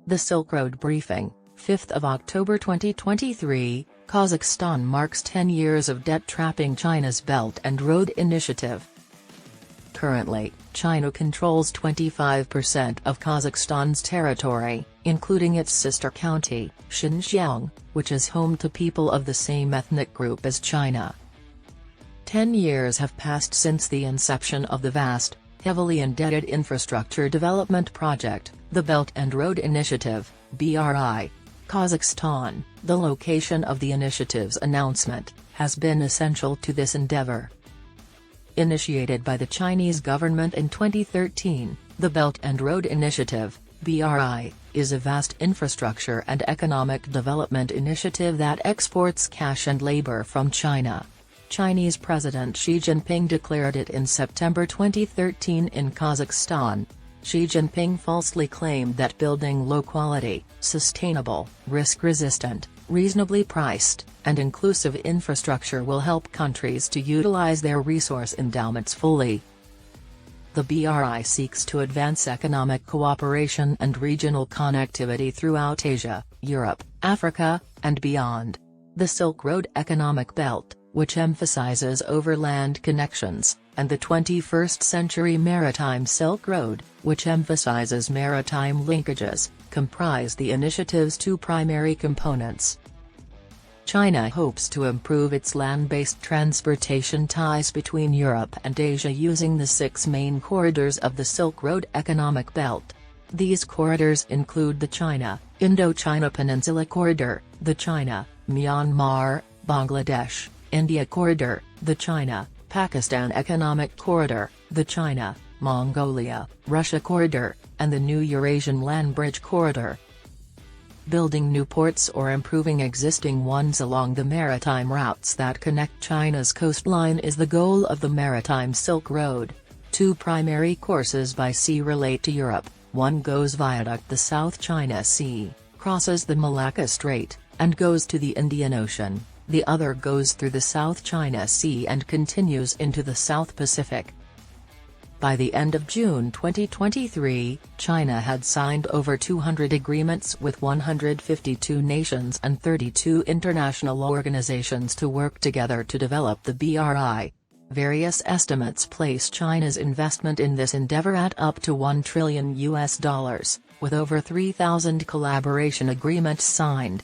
The Silk Road Briefing, 5th of October 2023, Kazakhstan marks 10 years of debt-trapping China's Belt and Road Initiative. Currently, China controls 25% of Kazakhstan's territory, including its sister county, Xinjiang, which is home to people of the same ethnic group as China. 10 years have passed since the inception of the vast, heavily indebted infrastructure development project, the Belt and Road Initiative, BRI. Kazakhstan, the location of the initiative's announcement, has been essential to this endeavor. Initiated by the Chinese government in 2013, the Belt and Road Initiative, BRI, is a vast infrastructure and economic development initiative that exports cash and labor from China. Chinese President Xi Jinping declared it in September 2013 in Kazakhstan. Xi Jinping falsely claimed that building low-quality, sustainable, risk-resistant, reasonably priced, and inclusive infrastructure will help countries to utilize their resource endowments fully. The BRI seeks to advance economic cooperation and regional connectivity throughout Asia, Europe, Africa, and beyond. The Silk Road Economic Belt, which emphasizes overland connections, and the 21st Century Maritime Silk Road, which emphasizes maritime linkages, comprise the initiative's two primary components. China hopes to improve its land-based transportation ties between Europe and Asia using the 6 main corridors of the Silk Road Economic Belt. These corridors include the China, Indochina Peninsula Corridor, the China, Myanmar, Bangladesh, India Corridor, the China, Pakistan Economic Corridor, the China, Mongolia, Russia Corridor, and the new Eurasian Land Bridge Corridor. Building new ports or improving existing ones along the maritime routes that connect China's coastline is the goal of the Maritime Silk Road. 2 primary courses by sea relate to Europe, one goes viaduct the South China Sea, crosses the Malacca Strait, and goes to the Indian Ocean. The other goes through the South China Sea and continues into the South Pacific. By the end of June 2023, China had signed over 200 agreements with 152 nations and 32 international organizations to work together to develop the BRI. Various estimates place China's investment in this endeavor at up to $1 trillion, with over 3,000 collaboration agreements signed.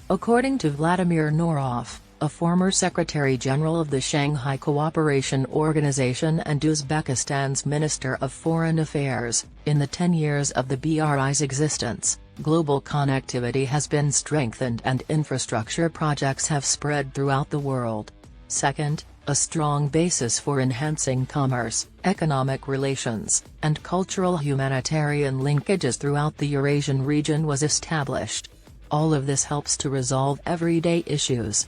According to Vladimir Norov, a former Secretary-General of the Shanghai Cooperation Organization and Uzbekistan's Minister of Foreign Affairs, in the 10 years of the BRI's existence, global connectivity has been strengthened and infrastructure projects have spread throughout the world. Second, a strong basis for enhancing commerce, economic relations, and cultural humanitarian linkages throughout the Eurasian region was established. All of this helps to resolve everyday issues.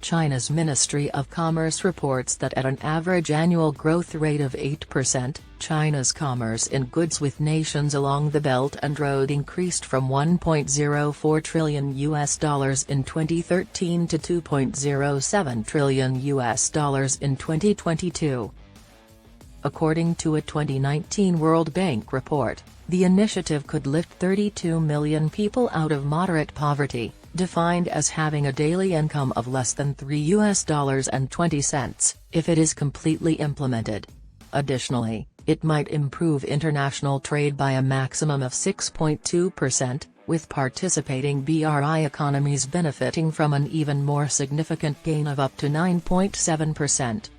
China's Ministry of Commerce reports that at an average annual growth rate of 8%, China's commerce in goods with nations along the Belt and Road increased from $1.04 trillion in 2013 to $2.07 trillion in 2022. According to a 2019 World Bank report, the initiative could lift 32 million people out of moderate poverty, defined as having a daily income of less than $3.20, if it is completely implemented. Additionally, it might improve international trade by a maximum of 6.2%, with participating BRI economies benefiting from an even more significant gain of up to 9.7%.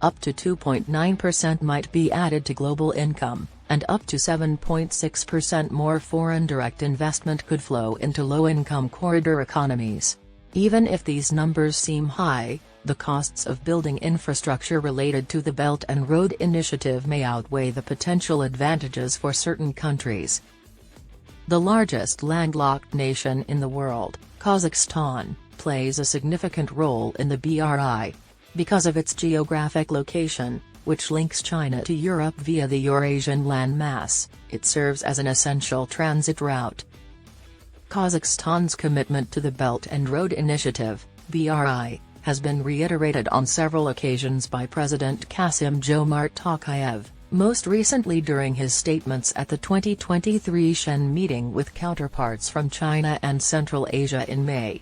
Up to 2.9% might be added to global income, and up to 7.6% more foreign direct investment could flow into low-income corridor economies. Even if these numbers seem high, the costs of building infrastructure related to the Belt and Road Initiative may outweigh the potential advantages for certain countries. The largest landlocked nation in the world, Kazakhstan, plays a significant role in the BRI. Because of its geographic location, which links China to Europe via the Eurasian landmass, it serves as an essential transit route. Kazakhstan's commitment to the Belt and Road Initiative, BRI, has been reiterated on several occasions by President Kassym-Jomart Tokayev, most recently during his statements at the 2023 Shen meeting with counterparts from China and Central Asia in May.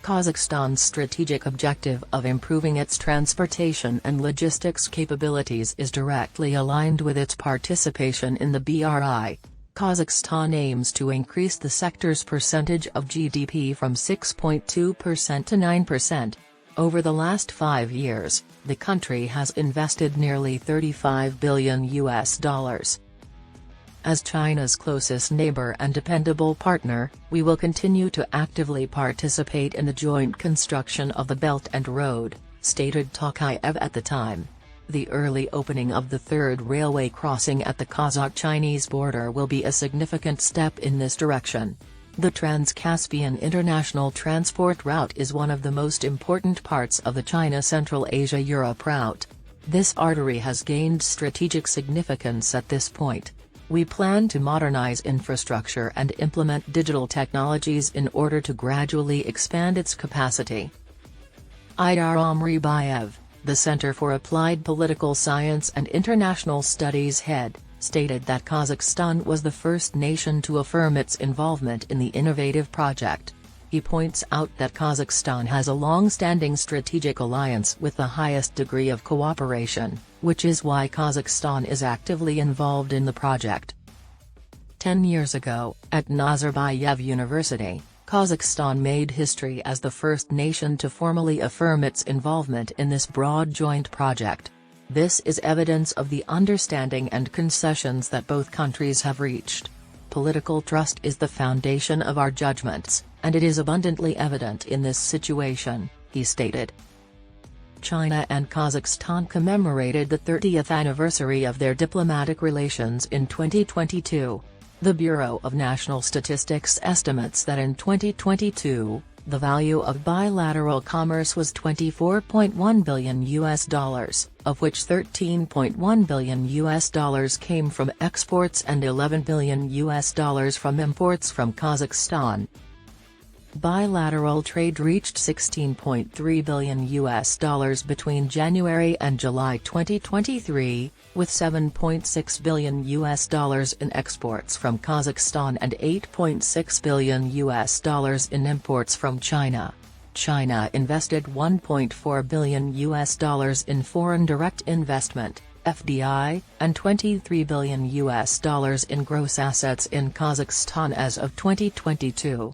Kazakhstan's strategic objective of improving its transportation and logistics capabilities is directly aligned with its participation in the BRI. Kazakhstan aims to increase the sector's percentage of GDP from 6.2% to 9%. Over the last 5 years, the country has invested nearly $35 billion. As China's closest neighbor and dependable partner, we will continue to actively participate in the joint construction of the Belt and Road, stated Tokayev at the time. The early opening of the third railway crossing at the Kazakh-Chinese border will be a significant step in this direction. The Trans-Caspian International Transport Route is one of the most important parts of the China-Central Asia-Europe route. This artery has gained strategic significance at this point. We plan to modernize infrastructure and implement digital technologies in order to gradually expand its capacity. Idar Omribayev, the Center for Applied Political Science and International Studies head, stated that Kazakhstan was the first nation to affirm its involvement in the innovative project. He points out that Kazakhstan has a long-standing strategic alliance with the highest degree of cooperation, which is why Kazakhstan is actively involved in the project. 10 years ago, at Nazarbayev University, Kazakhstan made history as the first nation to formally affirm its involvement in this broad joint project. This is evidence of the understanding and concessions that both countries have reached. Political trust is the foundation of our judgments, and it is abundantly evident in this situation, he stated. China and Kazakhstan commemorated the 30th anniversary of their diplomatic relations in 2022. The Bureau of National Statistics estimates that in 2022, the value of bilateral commerce was $24.1 billion, of which $13.1 billion came from exports and $11 billion from imports from Kazakhstan. Bilateral trade reached $16.3 billion between January and July 2023, with $7.6 billion in exports from Kazakhstan and $8.6 billion in imports from China. China invested $1.4 billion in foreign direct investment, FDI, and $23 billion in gross assets in Kazakhstan as of 2022.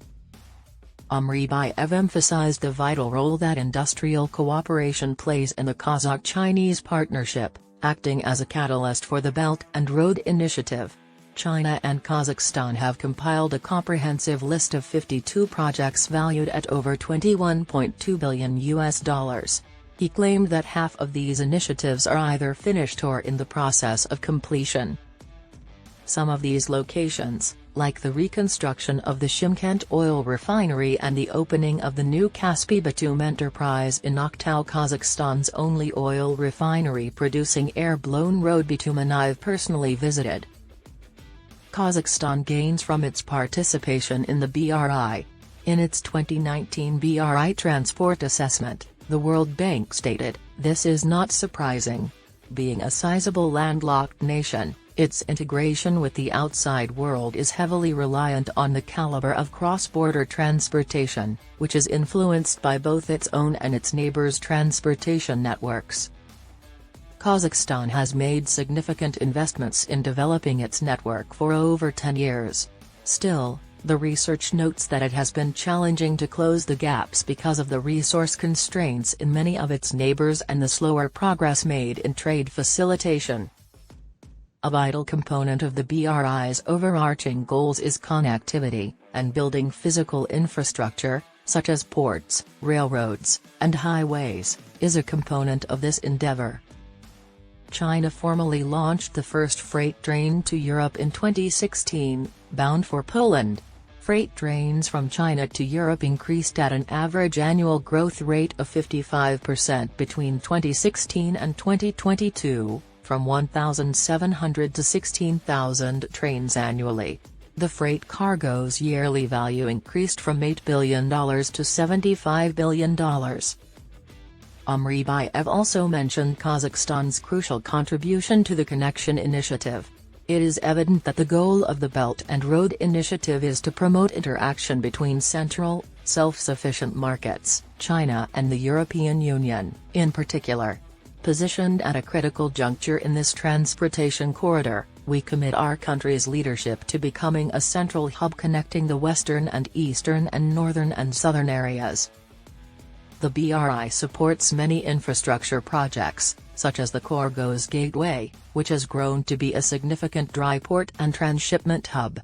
Omribayev emphasized the vital role that industrial cooperation plays in the Kazakh-Chinese partnership, acting as a catalyst for the Belt and Road Initiative. China and Kazakhstan have compiled a comprehensive list of 52 projects valued at over $21.2 billion. He claimed that half of these initiatives are either finished or in the process of completion. Some of these locations, like the reconstruction of the Shymkent oil refinery and the opening of the new Kaspi Batum enterprise in Aktau, Kazakhstan's only oil refinery producing air-blown road bitumen, I've personally visited. Kazakhstan gains from its participation in the BRI. In its 2019 BRI Transport Assessment, the World Bank stated, "This is not surprising. Being a sizable landlocked nation, its integration with the outside world is heavily reliant on the caliber of cross-border transportation, which is influenced by both its own and its neighbors' transportation networks." Kazakhstan has made significant investments in developing its network for over 10 years. Still, the research notes that it has been challenging to close the gaps because of the resource constraints in many of its neighbors and the slower progress made in trade facilitation. A vital component of the BRI's overarching goals is connectivity, and building physical infrastructure, such as ports, railroads, and highways, is a component of this endeavor. China formally launched the first freight train to Europe in 2016, bound for Poland. Freight trains from China to Europe increased at an average annual growth rate of 55% between 2016 and 2022. From 1,700 to 16,000 trains annually. The freight cargo's yearly value increased from $8 billion to $75 billion. Amribayev also mentioned Kazakhstan's crucial contribution to the Connection Initiative. It is evident that the goal of the Belt and Road Initiative is to promote interaction between central, self-sufficient markets, China and the European Union, in particular. Positioned at a critical juncture in this transportation corridor, we commit our country's leadership to becoming a central hub connecting the western and eastern and northern and southern areas. The BRI supports many infrastructure projects, such as the Kyrgyz Gateway, which has grown to be a significant dry port and transshipment hub.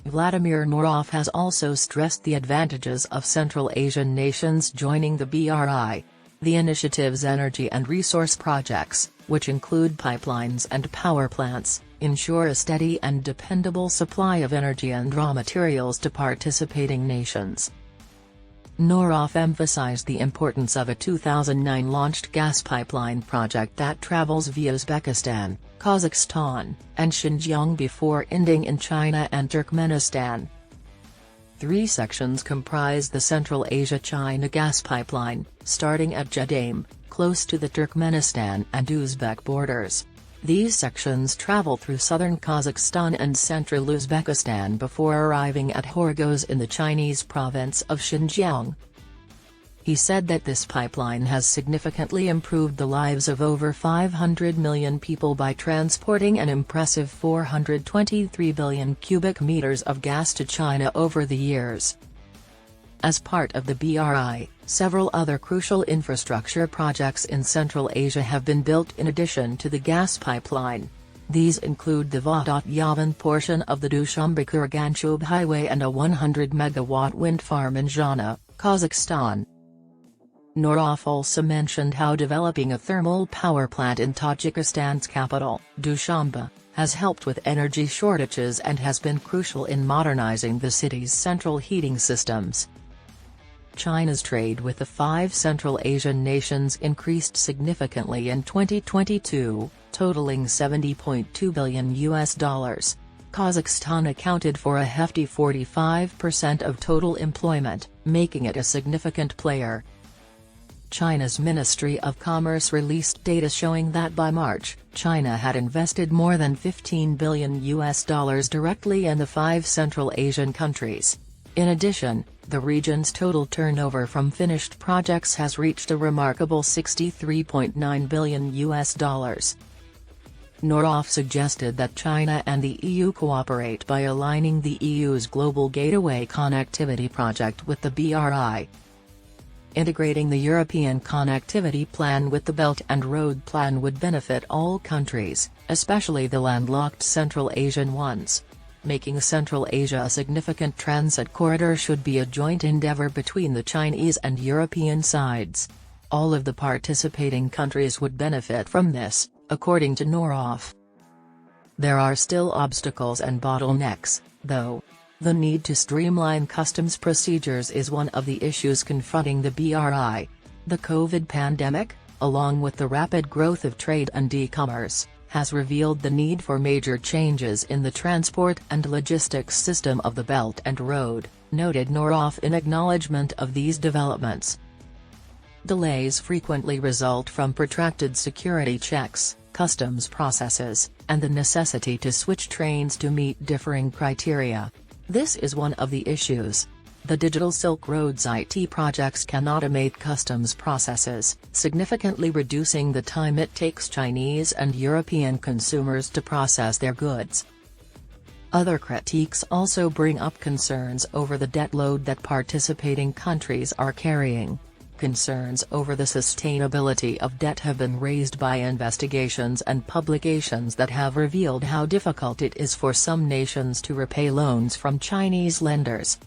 Vladimir Norov has also stressed the advantages of Central Asian nations joining the BRI. The initiative's energy and resource projects, which include pipelines and power plants, ensure a steady and dependable supply of energy and raw materials to participating nations. Norov emphasized the importance of a 2009 launched gas pipeline project that travels via Uzbekistan, Kazakhstan, and Xinjiang before ending in China and Turkmenistan. 3 sections comprise the Central Asia-China gas pipeline, starting at Jedame, close to the Turkmenistan and Uzbek borders. These sections travel through southern Kazakhstan and central Uzbekistan before arriving at Horgoz in the Chinese province of Xinjiang. He said that this pipeline has significantly improved the lives of over 500 million people by transporting an impressive 423 billion cubic meters of gas to China over the years. As part of the BRI, several other crucial infrastructure projects in Central Asia have been built in addition to the gas pipeline. These include the Vodot-Yavan portion of the Dushanbe-Kurganchub highway and a 100-megawatt wind farm in Zhana, Kazakhstan. Norov also mentioned how developing a thermal power plant in Tajikistan's capital, Dushanbe, has helped with energy shortages and has been crucial in modernizing the city's central heating systems. China's trade with the 5 Central Asian nations increased significantly in 2022, totaling $70.2 billion. Kazakhstan accounted for a hefty 45% of total employment, making it a significant player. China's Ministry of Commerce released data showing that by March, China had invested more than $15 billion directly in the 5 Central Asian countries. In addition, the region's total turnover from finished projects has reached a remarkable $63.9 billion. Norov suggested that China and the EU cooperate by aligning the EU's Global Gateway Connectivity project with the BRI. Integrating the European Connectivity Plan with the Belt and Road Plan would benefit all countries, especially the landlocked Central Asian ones. Making Central Asia a significant transit corridor should be a joint endeavor between the Chinese and European sides. All of the participating countries would benefit from this, according to Norov. There are still obstacles and bottlenecks, though. The need to streamline customs procedures is one of the issues confronting the BRI. The COVID pandemic, along with the rapid growth of trade and e-commerce, has revealed the need for major changes in the transport and logistics system of the Belt and Road, noted Norov in acknowledgement of these developments. Delays frequently result from protracted security checks, customs processes, and the necessity to switch trains to meet differing criteria. This is one of the issues. The Digital Silk Road's IT projects can automate customs processes, significantly reducing the time it takes Chinese and European consumers to process their goods. Other critiques also bring up concerns over the debt load that participating countries are carrying. Concerns over the sustainability of debt have been raised by investigations and publications that have revealed how difficult it is for some nations to repay loans from Chinese lenders.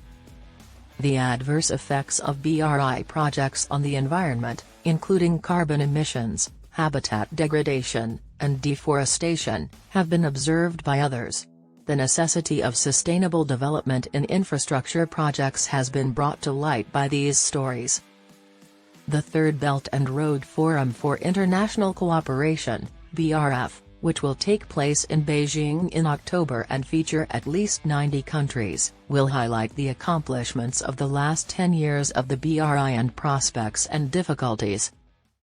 The adverse effects of BRI projects on the environment, including carbon emissions, habitat degradation, and deforestation, have been observed by others. The necessity of sustainable development in infrastructure projects has been brought to light by these stories. The Third Belt and Road Forum for International Cooperation, BRF, which will take place in Beijing in October and feature at least 90 countries, will highlight the accomplishments of the last 10 years of the BRI and prospects and difficulties.